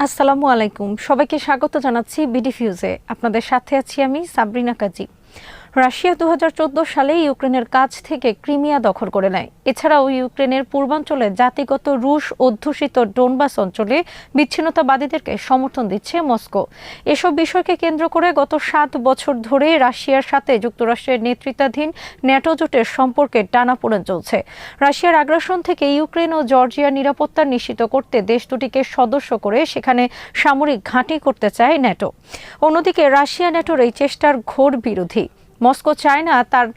আসসালামু আলাইকুম, সবাইকে স্বাগত জানাচ্ছি বিডি ফিউজে। আপনাদের সাথে আছি আমি সাবরিনা কাজী। রাশিয়া 2014 সালে ইউক্রেনের কাছ থেকে ক্রিমিয়া দখল করে নেয়। এছাড়াও ইউক্রেনের পূর্বাঞ্চলে জাতিগত রুশ অধ্যুষিত ডোনবাস অঞ্চলে বিচ্ছিন্নতাবাদীদেরকে সমর্থন দিচ্ছে মস্কো। এসব বিষয়কে কেন্দ্র করে গত 7 বছর ধরে রাশিয়ার সাথে যুক্তরাষ্ট্রের নেতৃত্বাধীন ন্যাটো জোটের সম্পর্কে টানাপোড়েন চলছে। রাশিয়ার আগ্রাসন থেকে ইউক্রেন ও জর্জিয়ার নিরাপত্তা নিশ্চিত করতে দেশ দুটিকে সদস্য করে সেখানে সামরিক ঘাঁটি করতে চায় ন্যাটো। অন্যদিকে রাশিয়া ন্যাটোর এই চেষ্টার ঘোর বিরোধী। মস্কো চায় না তার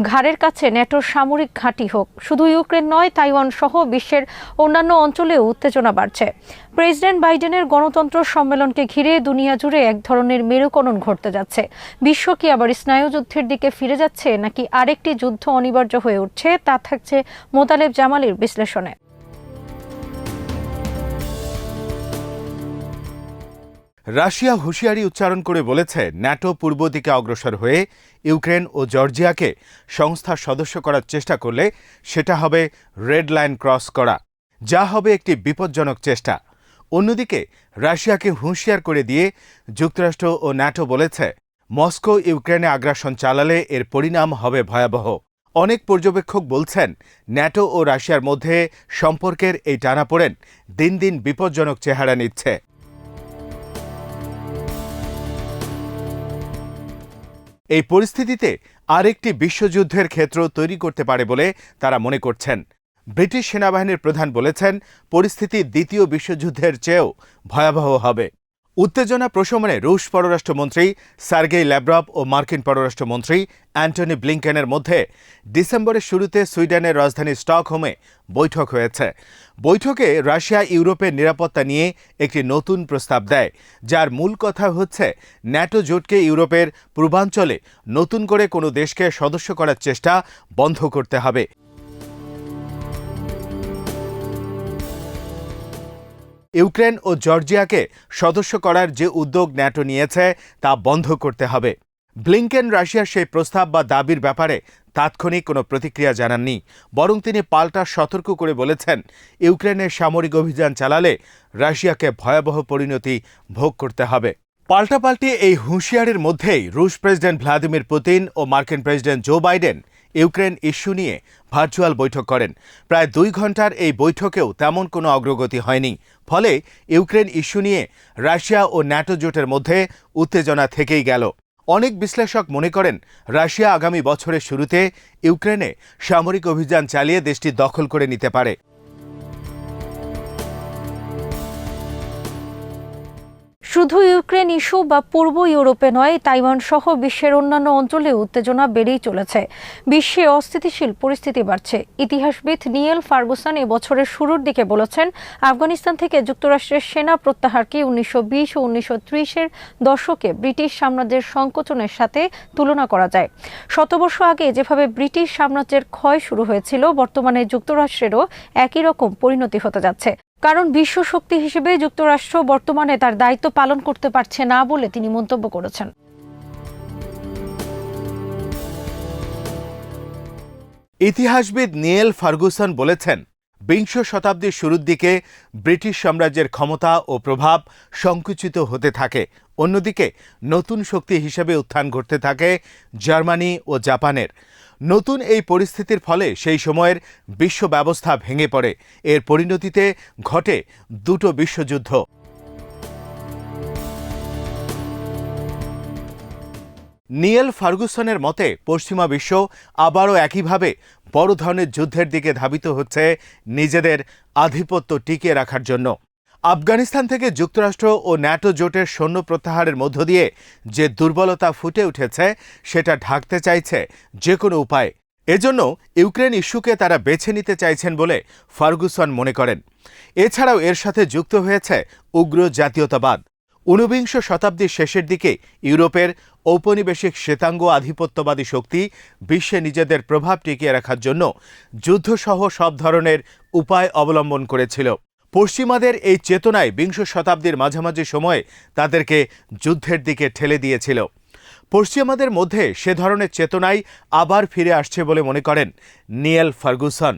ঘাড়ের কাছে ন্যাটোর সামরিক ঘাঁটি হোক। শুধু ইউক্রেন নয়, তাইওয়ান সহ বিশ্বের অন্যান্য অঞ্চলেও উত্তেজনা বাড়ছে। প্রেসিডেন্ট বাইডেনের গণতন্ত্র সম্মেলনকে ঘিরে দুনিয়া জুড়ে এক ধরনের মেরুকরণ ঘটতে যাচ্ছে। বিশ্ব কি আবার স্নায়ুযুদ্ধের দিকে ফিরে যাচ্ছে, নাকি আরেকটি যুদ্ধ অনিবার্য হয়ে উঠছে, তা থাকছে মোতালেব জামালির বিশ্লেষণে। রাশিয়া হুঁশিয়ারি উচ্চারণ করে বলেছে, ন্যাটো পূর্ব দিকে অগ্রসর হয়ে ইউক্রেন ও জর্জিয়াকে সংস্থার সদস্য করার চেষ্টা করলে সেটা হবে রেড লাইন ক্রস করা, যা হবে একটি বিপজ্জনক চেষ্টা। অন্যদিকে রাশিয়াকে হুঁশিয়ার করে দিয়ে যুক্তরাষ্ট্র ও ন্যাটো বলেছে, মস্কো ইউক্রেনে আগ্রাসন চালালে এর পরিণাম হবে ভয়াবহ। অনেক পর্যবেক্ষক বলছেন, ন্যাটো ও রাশিয়ার মধ্যে সম্পর্কের এই টানাপোড়েন দিন দিন বিপজ্জনক চেহারা নিচ্ছে। এই পরিস্থিতিতে আরেকটি বিশ্বযুদ্ধের ক্ষেত্র তৈরি করতে পারে বলে তারা মনে করছেন। ব্রিটিশ সেনাবাহিনীর প্রধান বলেছেন, পরিস্থিতি দ্বিতীয় বিশ্বযুদ্ধের চেয়েও ভয়াবহ হবে। উত্তেজনা প্রশমনে রুশ পররাষ্ট্রমন্ত্রী সার্গেই ল্যাভরভ ও মার্কিন পররাষ্ট্রমন্ত্রী অ্যান্টনি ব্লিংকেনের মধ্যে ডিসেম্বরের শুরুতে সুইডেনের রাজধানী স্টকহোমে বৈঠক হয়েছে। বৈঠকে রাশিয়া ইউরোপের নিরাপত্তা নিয়ে একটি নতুন প্রস্তাব দেয়, যার মূল কথা হচ্ছে ন্যাটো জোটকে ইউরোপের পূর্বাঞ্চলে নতুন করে কোনো দেশকে সদস্য করার চেষ্টা বন্ধ করতে হবে। ইউক্রেন ও জর্জিয়াকে সদস্য করার যে উদ্যোগ ন্যাটো নিয়েছে তা বন্ধ করতে হবে। ব্লিংকেন রাশিয়ার সেই প্রস্তাব বা দাবির ব্যাপারে তাৎক্ষণিক কোনো প্রতিক্রিয়া জানাননি, বরং তিনি পাল্টা সতর্ক করে বলেছেন, ইউক্রেনের সামরিক অভিযান চালালে রাশিয়াকে ভয়াবহ পরিণতি ভোগ করতে হবে। পাল্টাপাল্টি এই হুঁশিয়ারির মধ্যেই রুশ প্রেসিডেন্ট ভ্লাদিমির পুতিন ও মার্কিন president Joe Biden Ukraine issue নিয়ে ভার্চুয়াল বৈঠক করেন। প্রায় 2 ঘণ্টার এই বৈঠকেও তেমন কোনো অগ্রগতি হয়নি। ফলে ইউক্রেন ইস্যু নিয়ে রাশিয়া ও ন্যাটো জোটের মধ্যে উত্তেজনা থেকেই গেল। অনেক বিশ্লেষক মনে করেন, রাশিয়া আগামী বছরের শুরুতে ইউক্রেনে সামরিক অভিযান চালিয়ে দেশটি দখল করে নিতে পারে। শুধু ইউক্রেন ইস্যু বা পূর্ব ইউরোপে নয়, তাইওয়ান সহ বিশ্বের অন্যান্য অঞ্চলে উত্তেজনা বেড়েই চলেছে। বিশ্বে অস্থিতিশীল পরিস্থিতি বাড়ছে। ইতিহাসবিদ নিয়েল ফার্গুসন এবছরের শুরুর দিকে বলেছেন, আফগানিস্তান থেকে যুক্তরাষ্ট্রের সেনা প্রত্যাহারকে 1920 ও 1930-এর দশকে ব্রিটিশ সাম্রাজ্যের সংকোচনের সাথে তুলনা করা যায়। 100 বর্ষ আগে যেভাবে ব্রিটিশ সাম্রাজ্যের ক্ষয় শুরু হয়েছিল, বর্তমানে যুক্তরাষ্ট্রেরও একই রকম পরিণতি হতে যাচ্ছে। কারণ বিশ্ব শক্তি হিসেবে যুক্তরাষ্ট্র বর্তমানে তার দায়িত্ব পালন করতে পারছে না বলে তিনি মন্তব্য করেছেন। ইতিহাসবিদ নিয়েল ফার্গুসন বলেছেন, 20 শতাব্দীর শুরুর দিকে ব্রিটিশ সাম্রাজ্যের ক্ষমতা ও প্রভাব সংকুচিত হতে থাকে। অন্যদিকে নতুন শক্তি হিসেবে উত্থান ঘটতে থাকে জার্মানি ও জাপানের। নতুন এই পরিস্থিতির ফলে সেই সময়ের বিশ্ব ব্যবস্থা ভেঙে পড়ে। এর পরিণতিতে ঘটে 2টো বিশ্বযুদ্ধ। নিয়েল ফার্গুসনের মতে, পশ্চিমা বিশ্ব আবারও একইভাবে বড় ধরনের যুদ্ধের দিকে ধাবিত হচ্ছে নিজেদের আধিপত্য টিকিয়ে রাখার জন্য। আফগানিস্তান থেকে যুক্তরাষ্ট্র ও ন্যাটো জোটের সৈন্য প্রত্যাহারের মধ্য দিয়ে যে দুর্বলতা ফুটে উঠেছে, সেটা ঢাকতে চাইছে যে কোনো উপায়ে। এজন্য ইউক্রেন ইস্যুকে তারা বেছে নিতে চাইছেন বলে ফার্গুসন মনে করেন। এছাড়াও এর সাথে যুক্ত হয়েছে উগ্র জাতীয়তাবাদ। 19 শতাব্দীর শেষের দিকে ইউরোপের ঔপনিবেশিক শ্বেতাঙ্গ আধিপত্যবাদী শক্তি বিশ্বে নিজেদের প্রভাব টিকিয়ে রাখার জন্য যুদ্ধসহ সব ধরনের উপায় অবলম্বন করেছিল। পশ্চিমাদের এই চেতনায় 20 শতাব্দীর মাঝামাঝি সময়ে তাদেরকে যুদ্ধের দিকে ঠেলে দিয়েছিল। পশ্চিমাদের মধ্যে সে ধরনের চেতনাই আবার ফিরে আসছে বলে মনে করেন নিয়েল ফার্গুসন।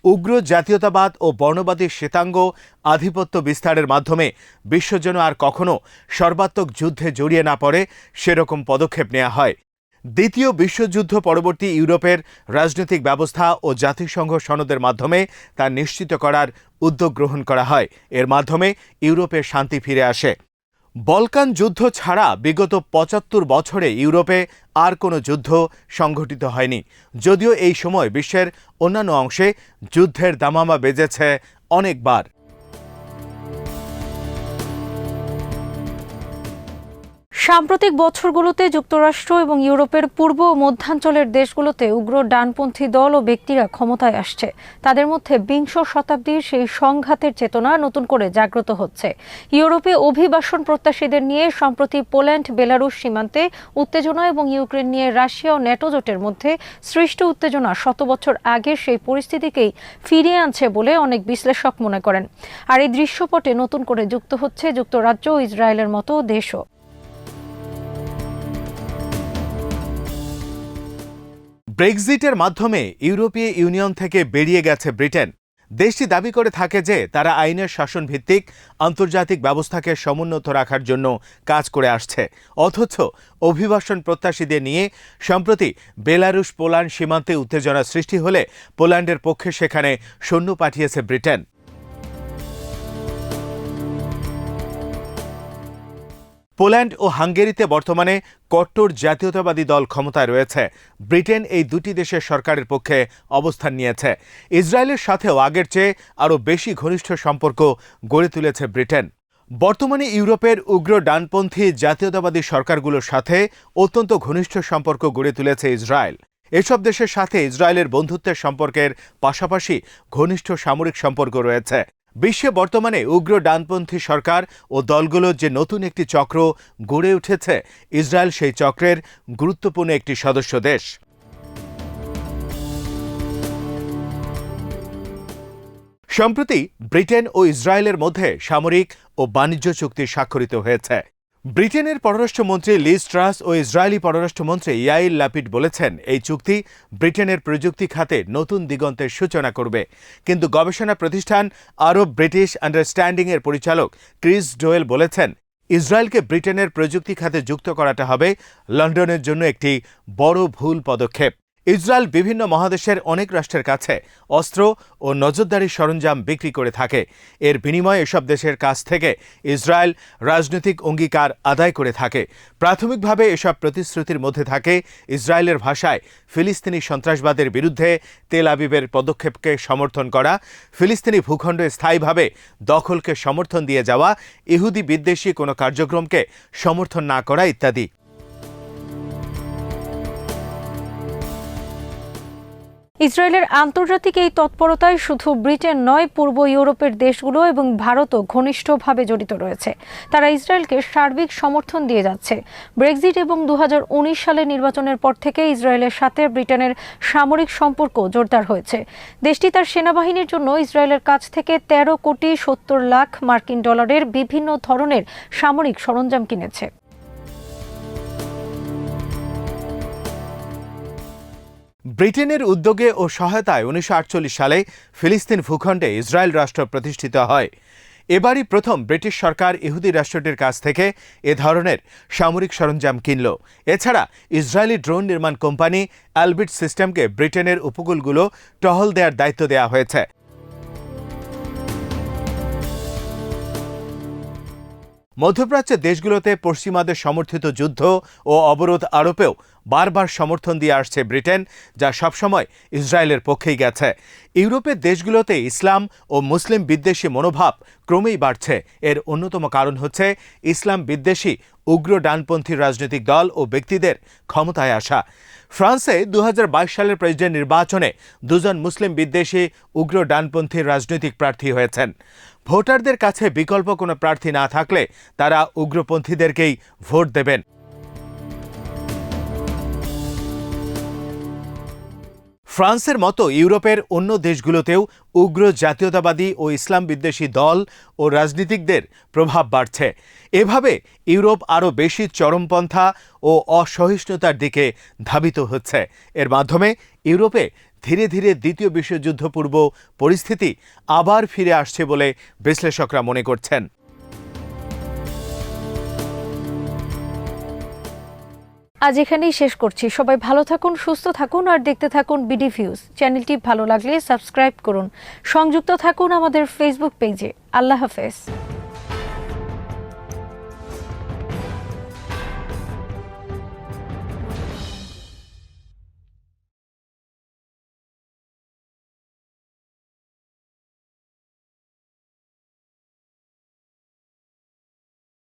উগ্র জাতীয়তাবাদ ও বর্ণবাদী শ্বেতাঙ্গ আধিপত্য বিস্তারের মাধ্যমে বিশ্ব যেন আর কখনো সর্বাত্মক যুদ্ধে জড়িয়ে না পড়ে সেরকম পদক্ষেপ নেওয়া হয়। দ্বিতীয় বিশ্বযুদ্ধ পরবর্তী ইউরোপের রাজনৈতিক ব্যবস্থা ও জাতিসংঘ সনদের মাধ্যমে তা নিশ্চিত করার উদ্যোগ গ্রহণ করা হয়। এর মাধ্যমে ইউরোপে শান্তি ফিরে আসে। বলকান যুদ্ধ ছাড়া বিগত ৭৫ বছরে ইউরোপে আর কোনো যুদ্ধ সংঘটিত হয়নি, যদিও এই সময় বিশ্বের অন্যান্য অংশে যুদ্ধের দামামা বেজেছে অনেকবার। সাম্প্রতিক বছরগুলোতে যুক্তরাষ্ট্র এবং ইউরোপের পূর্ব ও মধ্যাঞ্চলের দেশগুলোতে উগ্র ডানপন্থী দল ও ব্যক্তিরা ক্ষমতায় আসছে। তাদের মধ্যে বিংশ শতাব্দীর সেই সংঘাতের চেতনা নতুন করে জাগ্রত হচ্ছে। ইউরোপে অভিবাসন প্রত্যাশীদের নিয়ে সম্প্রতি পোল্যান্ড বেলারুশ সীমান্তে উত্তেজনা এবং ইউক্রেন নিয়ে রাশিয়া ও ন্যাটো জোটের মধ্যে সৃষ্ট উত্তেজনা ১০০ বছর আগের সেই পরিস্থিতিকেই ফিরিয়ে আনছে বলে অনেক বিশ্লেষক মনে করেন। আর এই দৃশ্যপটে নতুন করে যুক্ত হচ্ছে যুক্তরাজ্য ও ইসরায়েলের মতো দেশও। ব্রেক্সিটের মাধ্যমে ইউরোপীয় ইউনিয়ন থেকে বেরিয়ে গেছে ব্রিটেন। দেশটি দাবি করে থাকে যে তারা আইনের শাসন ভিত্তিক আন্তর্জাতিক ব্যবস্থাকে সমুন্নত রাখার জন্য কাজ করে আসছে, অথচ অভিবাসন প্রত্যাশীদের নিয়ে সম্প্রতি বেলারুশ পোল্যান্ড সীমান্তে উত্তেজনা সৃষ্টি হলে পোল্যান্ডের পক্ষে সেখানে সৈন্য পাঠিয়েছে ব্রিটেন। পোল্যান্ড ও হাঙ্গেরিতে বর্তমানে কট্টর জাতীয়তাবাদী দল ক্ষমতায় রয়েছে। ব্রিটেন এই দুটি দেশের সরকারের পক্ষে অবস্থান নিয়েছে। ইসরায়েলের সাথেও আগের চেয়ে আরও বেশি ঘনিষ্ঠ সম্পর্ক গড়ে তুলেছে ব্রিটেন। বর্তমানে ইউরোপের উগ্র ডানপন্থী জাতীয়তাবাদী সরকারগুলোর সাথে অত্যন্ত ঘনিষ্ঠ সম্পর্ক গড়ে তুলেছে ইসরায়েল। এসব দেশের সাথে ইসরায়েলের বন্ধুত্বের সম্পর্কের পাশাপাশি ঘনিষ্ঠ সামরিক সম্পর্ক রয়েছে। বিশ্বে বর্তমানে উগ্র ডানপন্থী সরকার ও দলগুলোর যে নতুন একটি চক্র গড়ে উঠেছে, ইসরায়েল সেই চক্রের গুরুত্বপূর্ণ একটি সদস্য দেশ। সম্প্রতি ব্রিটেন ও ইসরায়েলের মধ্যে সামরিক ও বাণিজ্য চুক্তি স্বাক্ষরিত হয়েছে। ব্রিটেনের পররাষ্ট্রমন্ত্রী লিজ ট্রাস ও ইসরায়েলি পররাষ্ট্রমন্ত্রী ইয়াইর লাপিড বলেছেন, এই চুক্তি ব্রিটেনের প্রযুক্তি খাতে নতুন দিগন্তের সূচনা করবে। কিন্তু গবেষণা প্রতিষ্ঠান আরব ব্রিটিশ আন্ডারস্ট্যান্ডিং এর পরিচালক ক্রিস ডোয়েল বলেছেন, ইসরায়েলকে ব্রিটেনের প্রযুক্তি খাতে যুক্ত করাটা হবে লন্ডনের জন্য একটি বড় ভুল পদক্ষেপ। ইসরায়েল বিভিন্ন মহাদেশের অনেক রাষ্ট্রের কাছে অস্ত্র ও নজরদারি সরঞ্জাম বিক্রি করে থাকে। এর বিনিময়ে এসব দেশের কাছ থেকে ইসরায়েল রাজনৈতিক অঙ্গীকার আদায় করে থাকে। প্রাথমিকভাবে এসব প্রতিশ্রুতির মধ্যে থাকে ইসরায়েলের ভাষায় ফিলিস্তিনি সন্ত্রাসবাদের বিরুদ্ধে তেল আবিবের পদক্ষেপকে সমর্থন করা, ফিলিস্তিনি ভূখণ্ডে স্থায়ীভাবে দখলকে সমর্থন দিয়ে যাওয়া, ইহুদি বিদ্বেষী কোনো কার্যক্রমকে সমর্থন না করা ইত্যাদি। ইসরায়েলের আন্তর্জাতিক এই তৎপরতায় শুধু ব্রিটেন নয়, পূর্ব ইউরোপের দেশগুলো এবং ভারতও ঘনিষ্ঠভাবে জড়িত রয়েছে। তারা ইসরায়েলকে সার্বিক সমর্থন দিয়ে যাচ্ছে। ব্রেক্সিট এবং ২০১৯ সালের নির্বাচনের পর থেকে ইসরায়েলের সাথে ব্রিটেনের সামরিক সম্পর্ক জোরদার হয়েছে। দেশটি তার সেনাবাহিনীর জন্য ইসরায়েলের কাছ থেকে ১৩,৭০,০০,০০০ মার্কিন ডলারের বিভিন্ন ধরনের সামরিক সরঞ্জাম কিনেছে। ব্রিটেনের উদ্যোগে ও সহায়তায় ১৯৪৮ সালে ফিলিস্তিন ভূখণ্ডে ইসরায়েল রাষ্ট্র প্রতিষ্ঠিত হয়। এবারই প্রথম ব্রিটিশ সরকার ইহুদি রাষ্ট্রটির কাছ থেকে এ ধরনের সামরিক সরঞ্জাম কিনল। এছাড়া ইসরায়েলি ড্রোন নির্মাণ কোম্পানি অ্যালবিট সিস্টেমকে ব্রিটেনের উপকূলগুলো টহল দেওয়ার দায়িত্ব দেওয়া হয়েছে। মধ্যপ্রাচ্যের দেশগুলোতে পশ্চিমাদের সমর্থিত যুদ্ধ ও অবরোধ আরোপেও বারবার সমর্থন দিয়ে আসছে ব্রিটেন, যা সবসময় ইসরায়েলের পক্ষেই গেছে। ইউরোপের দেশগুলোতে ইসলাম ও মুসলিম বিদ্বেষী মনোভাব ক্রমেই বাড়ছে। এর অন্যতম কারণ হচ্ছে ইসলাম বিদ্বেষী উগ্র ডানপন্থী রাজনৈতিক দল ও ব্যক্তিদের ক্ষমতায় আসা। ফ্রান্সে ২০২২ সালের প্রেসিডেন্ট নির্বাচনে দুজন মুসলিম বিদ্বেষী উগ্র ডানপন্থী রাজনৈতিক প্রার্থী হয়েছেন। ভোটারদের কাছে বিকল্প কোনো প্রার্থী না থাকলে তারা উগ্রপন্থীদেরকেই ভোট দেবেন। ফ্রান্সের মতো ইউরোপের অন্য দেশগুলোতেও উগ্র জাতীয়তাবাদী ও ইসলাম বিদ্বেষী দল ও রাজনীতিকদের প্রভাব বাড়ছে। এভাবে ইউরোপ আরও বেশি চরমপন্থা ও অসহিষ্ণুতার দিকে ধাবিত হচ্ছে। এর মাধ্যমে ইউরোপে ধীরে ধীরে দ্বিতীয় বিশ্বযুদ্ধ পূর্ব পরিস্থিতি আবার ফিরে আসছে বলে বিশ্লেষকরা মনে করছেন। আজ এখানেই শেষ করছি। সবাই ভালো থাকুন, সুস্থ থাকুন আর দেখতে থাকুন বিডি ভিউজ। চ্যানেলটি ভালো লাগলে সাবস্ক্রাইব করুন। সংযুক্ত থাকুন আমাদের ফেসবুক পেজে। আল্লাহ হাফেজ।